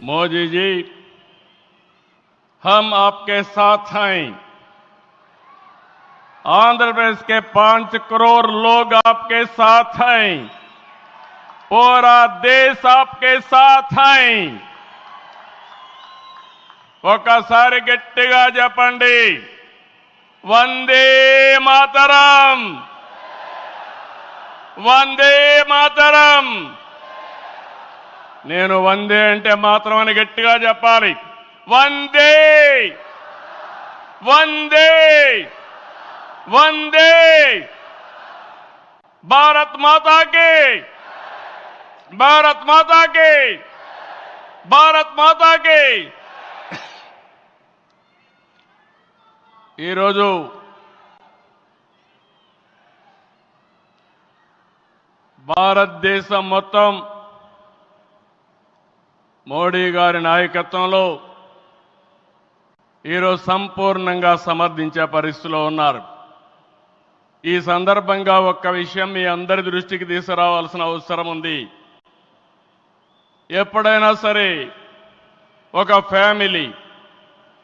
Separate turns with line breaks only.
मोदी जी, हम आपके साथ हैं। आंध्र प्रदेश के 5 करोड़ लोग आपके साथ हैं। पूरा देश आपके साथ हैं। ఒకసారి గట్టిగా చెప్పండి, వందే మాతరం, వందే మాతరం. నేను వందే అంటే మాత్రం అని గట్టిగా చెప్పాలి. వందే వందే వందే భారత్ మాతా కి, భారత్ మాతా కి, భారత్ మాతా కి. ఈరోజు భారతదేశం మొత్తం మోడీ గారి నాయకత్వంలో ఈరోజు సంపూర్ణంగా సమర్థించే పరిస్థితిలో ఉన్నారు. ఈ సందర్భంగా ఒక్క విషయం మీ అందరి దృష్టికి తీసుకురావాల్సిన అవసరం ఉంది. ఎప్పుడైనా సరే ఒక ఫ్యామిలీ